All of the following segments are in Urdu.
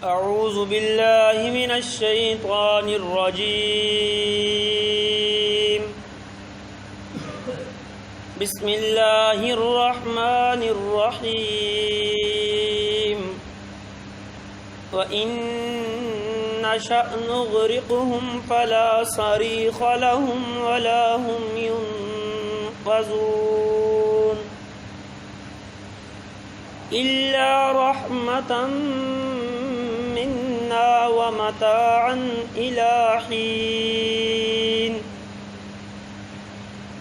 اعوذ باللہ من الشیطان الرجیم بسم اللہ الرحمن الرحیم وَإِن نَّشَأْ نُغْرِقْهُمْ فَلَا صَرِيخَ لَهُمْ وَلَا هُمْ يُنقَذُونَ إِلَّا رَحْمَةً مِنَّا وَمَتَاعًا إِلَى حِينٍ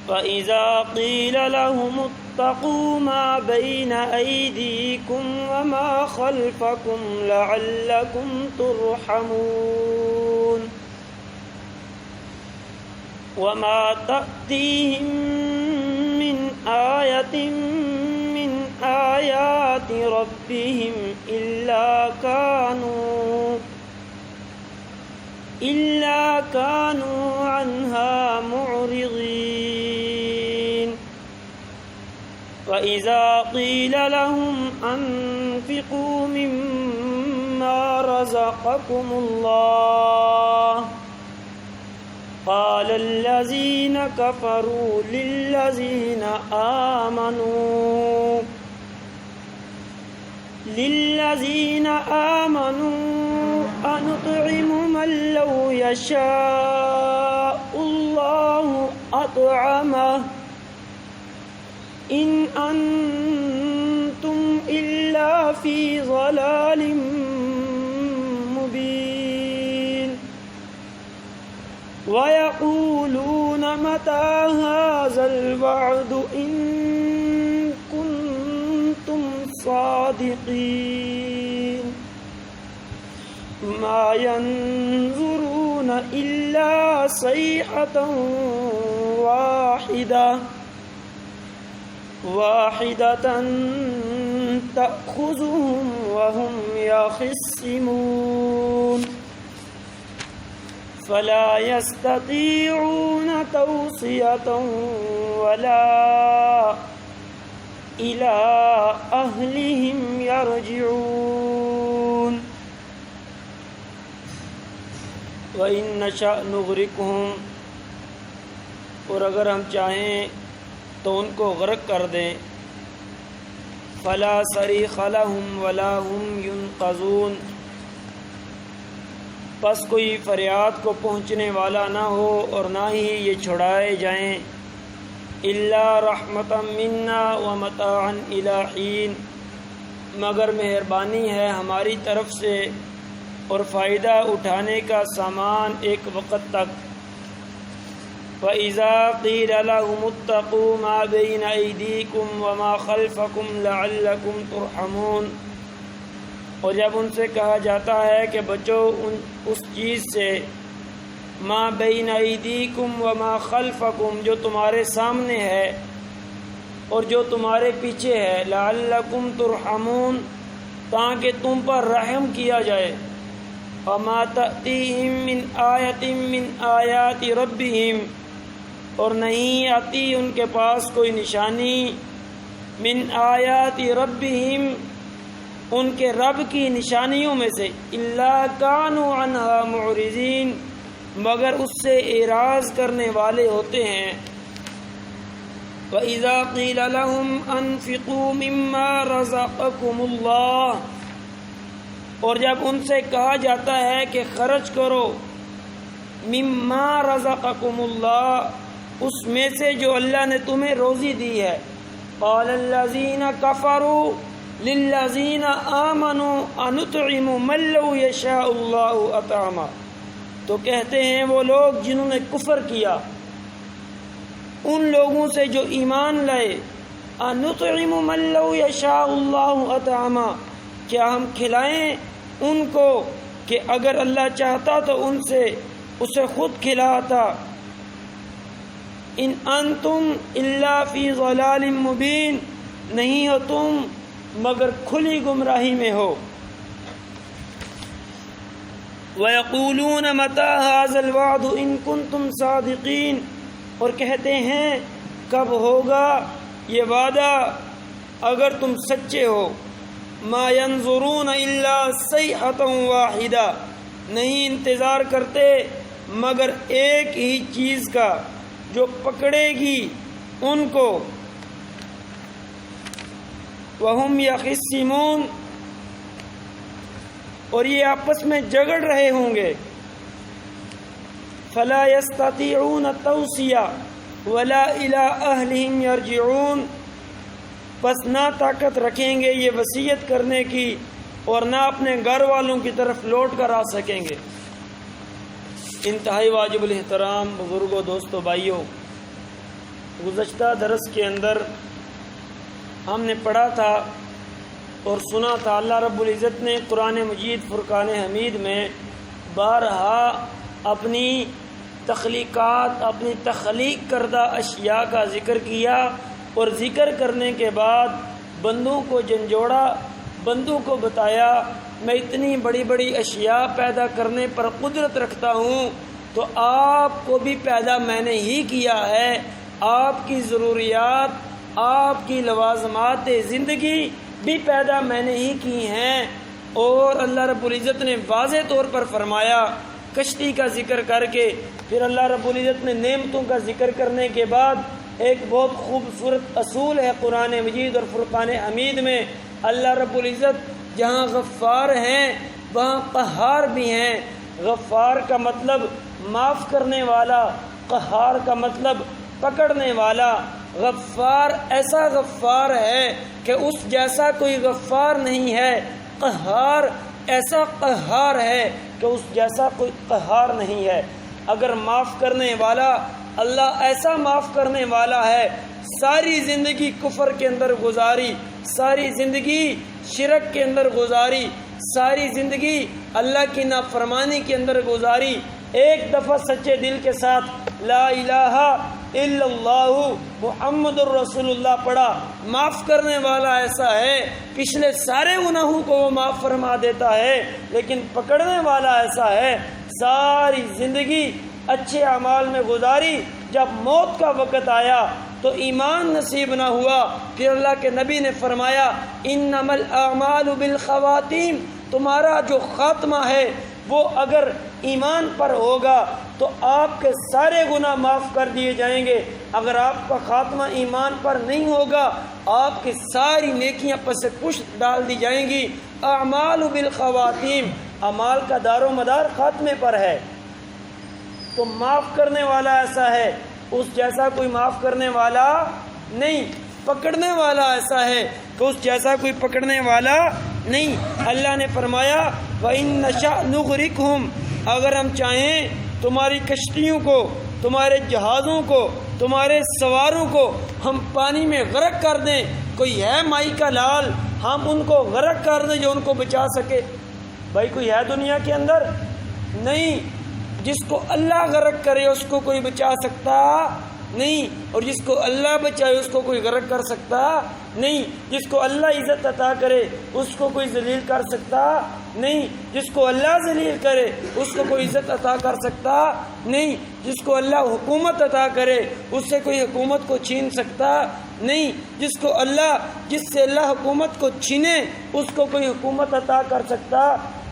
فَإِذَا قِيلَ لَهُمُ اتَّقُوا مَا بَيْنَ أَيْدِيكُمْ وَمَا خَلْفَكُمْ لَعَلَّكُمْ تُرْحَمُونَ وَمَا تَأْتِيهِمْ مِنْ آيَةٍ مِنْ آيَاتِ رَبِّهِمْ إِلَّا كَانُوا عَنْهَا مُعْرِضِينَ وَإِذَا قِيلَ لَهُمْ أَنفِقُوا مِمَّا رَزَقَكُمُ اللَّهُ قَالَ الَّذِينَ كَفَرُوا لِلَّذِينَ آمَنُوا أَنُطْعِمُ مَن لَّوْ يَشَاءُ اللَّهُ أَطْعَمَهُ إِنْ أَنتُمْ إِلَّا فِي ضَلَالٍ مُّبِينٍ وَيَقُولُونَ مَتَىٰ هَٰذَا الْوَعْدُ إِن كُنتُمْ صَادِقِينَ مَا يَنظُرُونَ إِلَّا صَيْحَةً واحدة تأخذهم وهم يخصمون فلا يستطيعون توصية ولا إلى أهلهم يرجعون وَإِن نَّشَأْ نُغْرِقْهُمْ اور اگر ہم چاہیں تو ان کو غرق کر دیں فَلَا صَرِيخَ لَهُمْ وَلَا هُمْ يُنقَذُونَ پس کوئی فریاد کو پہنچنے والا نہ ہو اور نہ ہی یہ چھڑائے جائیں إِلَّا رَحْمَةً مِنَّا وَمَتَاعًا إِلَى حِينٍ مگر مہربانی ہے ہماری طرف سے اور فائدہ اٹھانے کا سامان ایک وقت تک وَإِذَا قِيلَ لَهُمُ اتَّقُوا مَا بَيْنَ أَيْدِيكُمْ وَمَا خَلْفَكُمْ لَعَلَّكُمْ تُرْحَمُونَ اور جب ان سے کہا جاتا ہے کہ بچو اس چیز سے مَا بَيْنَ أَيْدِيكُمْ وَمَا خَلْفَكُمْ جو تمہارے سامنے ہے اور جو تمہارے پیچھے ہے لَعَلَّكُمْ تُرْحَمُونَ تاکہ تم پر رحم کیا جائے وَمَا تَأْتِيهِمْ مِنْ آيَةٍ مِنْ آيَاتِ رَبِّهِمْ اور نہیں آتی ان کے پاس کوئی نشانی من آیات ربہم ان کے رب کی نشانیوں میں سے الا کانوا عنہا معرضین مگر اس سے اعراض کرنے والے ہوتے ہیں وَإِذَا قِيلَ لَهُمْ أَنفِقُوا مِمَّا رَزَقَكُمُ اللَّهُ اور جب ان سے کہا جاتا ہے کہ خرچ کرو مِمَّا رَزَقَكُمُ اللَّهُ اس میں سے جو اللہ نے تمہیں روزی دی ہے قال الذین کفروا للذین آمنوا انطعم من لو یشاء اللہ اطعمہ تو کہتے ہیں وہ لوگ جنہوں نے کفر کیا ان لوگوں سے جو ایمان لائے انطعم من لو یشاء اللہ اطعمہ کیا ہم کھلائیں ان کو کہ اگر اللہ چاہتا تو ان سے اسے خود کھلاتا ان انتم الا فی ضلال مبین نہیں ہو تم مگر کھلی گمراہی میں ہو وَيَقُولُونَ مَتَىٰ هَٰذَا الْوَعْدُ إِن كُنتُمْ صَادِقِينَ اور کہتے ہیں کب ہوگا یہ وعدہ اگر تم سچے ہو ما ينظرون الا صيحة واحدہ، نہیں انتظار کرتے مگر ایک ہی چیز کا جو پکڑے گی ان کو، وہم یخصمون، اور یہ آپس میں جھگڑ رہے ہوں گے، فلا یستطیعون توصیہ ولا الی اہلہم یرجعون، پس نہ طاقت رکھیں گے یہ وصیت کرنے کی اور نہ اپنے گھر والوں کی طرف لوٹ کر آ سکیں گے۔ انتہائی واجب الاحترام بزرگوں، دوستوں، بھائیوں، گزشتہ درس کے اندر ہم نے پڑھا تھا اور سنا تھا اللہ رب العزت نے قرآن مجید فرقان حمید میں بارہا اپنی تخلیقات، اپنی تخلیق کردہ اشیاء کا ذکر کیا، اور ذکر کرنے کے بعد بندوں کو جھنجھوڑا، بندوں کو بتایا میں اتنی بڑی بڑی اشیاء پیدا کرنے پر قدرت رکھتا ہوں، تو آپ کو بھی پیدا میں نے ہی کیا ہے، آپ کی ضروریات، آپ کی لوازمات زندگی بھی پیدا میں نے ہی کی ہیں۔ اور اللہ رب العزت نے واضح طور پر فرمایا کشتی کا ذکر کر کے، پھر اللہ رب العزت نے نعمتوں کا ذکر کرنے کے بعد ایک بہت خوبصورت اصول ہے قرآن مجید اور فرقان حمید میں، اللہ رب العزت جہاں غفار ہیں وہاں قہار بھی ہیں۔ غفار کا مطلب معاف کرنے والا، قہار کا مطلب پکڑنے والا۔ غفار ایسا غفار ہے کہ اس جیسا کوئی غفار نہیں ہے، قہار ایسا قہار ہے کہ اس جیسا کوئی قہار نہیں ہے۔ اگر معاف کرنے والا اللہ ایسا معاف کرنے والا ہے، ساری زندگی کفر کے اندر گزاری، ساری زندگی شرک کے اندر گزاری، ساری زندگی اللہ کی نافرمانی کے اندر گزاری، ایک دفعہ سچے دل کے ساتھ لا الہ الا اللہ محمد الرسول اللہ پڑھا، معاف کرنے والا ایسا ہے پچھلے سارے گناہوں کو وہ معاف فرما دیتا ہے، لیکن پکڑنے والا ایسا ہے ساری زندگی اچھے اعمال میں گزاری، جب موت کا وقت آیا تو ایمان نصیب نہ ہوا، پھر اللہ کے نبی نے فرمایا انما الاعمال بالخواتیم، تمہارا جو خاتمہ ہے وہ اگر ایمان پر ہوگا تو آپ کے سارے گناہ معاف کر دیے جائیں گے، اگر آپ کا خاتمہ ایمان پر نہیں ہوگا آپ کی ساری نیکیاں پس پشت ڈال دی جائیں گی۔ اعمال بالخواتیم، اعمال کا دار و مدار خاتمے پر ہے، تو معاف کرنے والا ایسا ہے اس جیسا کوئی معاف کرنے والا نہیں، پکڑنے والا ایسا ہے کہ اس جیسا کوئی پکڑنے والا نہیں۔ اللہ نے فرمایا وَإِن نَشَأْ نُغْرِقْهُمْ، اگر ہم چاہیں تمہاری کشتیوں کو، تمہارے جہازوں کو، تمہارے سواروں کو ہم پانی میں غرق کر دیں، کوئی ہے مائی کا لال ہم ان کو غرق کر دیں جو ان کو بچا سکے؟ بھائی کوئی ہے دنیا کے اندر؟ نہیں۔ جس کو اللہ غرق کرے اس کو کوئی بچا سکتا نہیں، اور جس کو اللہ بچائے اس کو کوئی غرق کر سکتا نہیں۔ جس کو اللہ عزت عطا کرے اس کو کوئی ذلیل کر سکتا نہیں، جس کو اللہ ذلیل کرے اس کو کوئی عزت عطا کر سکتا نہیں، جس کو اللہ حکومت عطا کرے اس سے کوئی حکومت کو چھین سکتا نہیں، جس سے اللہ حکومت کو چھینے اس کو کوئی حکومت عطا کر سکتا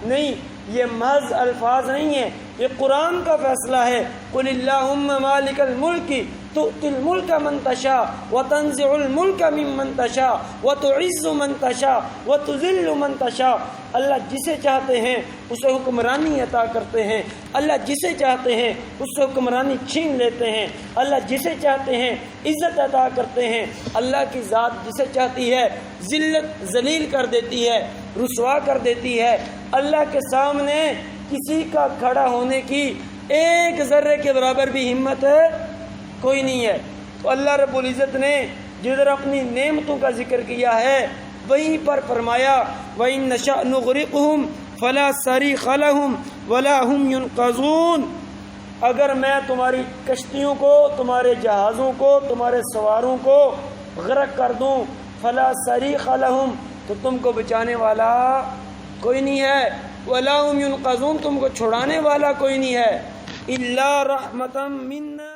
نہیں۔ یہ محض الفاظ نہیں ہیں، یہ قرآن کا فیصلہ ہے۔ قل اللہم مالک الملک تؤتی الملک من تشاء وتنزع الملک ممن تشاء وتعز من تشاء وتذل من تشاء، اللہ جسے چاہتے ہیں اسے حکمرانی عطا کرتے ہیں، اللہ جسے چاہتے ہیں اس سے حکمرانی چھین لیتے ہیں، اللہ جسے چاہتے ہیں عزت عطا کرتے ہیں، اللہ کی ذات جسے چاہتی ہے ذلت ذلیل کر دیتی ہے، رسوا کر دیتی ہے۔ اللہ کے سامنے کسی کا کھڑا ہونے کی ایک ذرے کے برابر بھی ہمت کوئی نہیں ہے۔ تو اللہ رب العزت نے جدھر اپنی نعمتوں کا ذکر کیا ہے وہیں پر فرمایا وَإِن نَشَأْ نُغْرِقْهُمْ فَلَا صَرِيخَ لَهُمْ وَلَا هُمْ يُنْقَذُونَ، اگر میں تمہاری کشتیوں کو، تمہارے جہازوں کو، تمہارے سواروں کو غرق کر دوں، فَلَا صَرِيخَ لَهُمْ، تو تم کو بچانے والا کوئی نہیں ہے، وَلَا هُمْ يُنْقَذُونَ، تم کو چھڑانے والا کوئی نہیں ہے، إِلَّا رَحْمَةً مِنَّا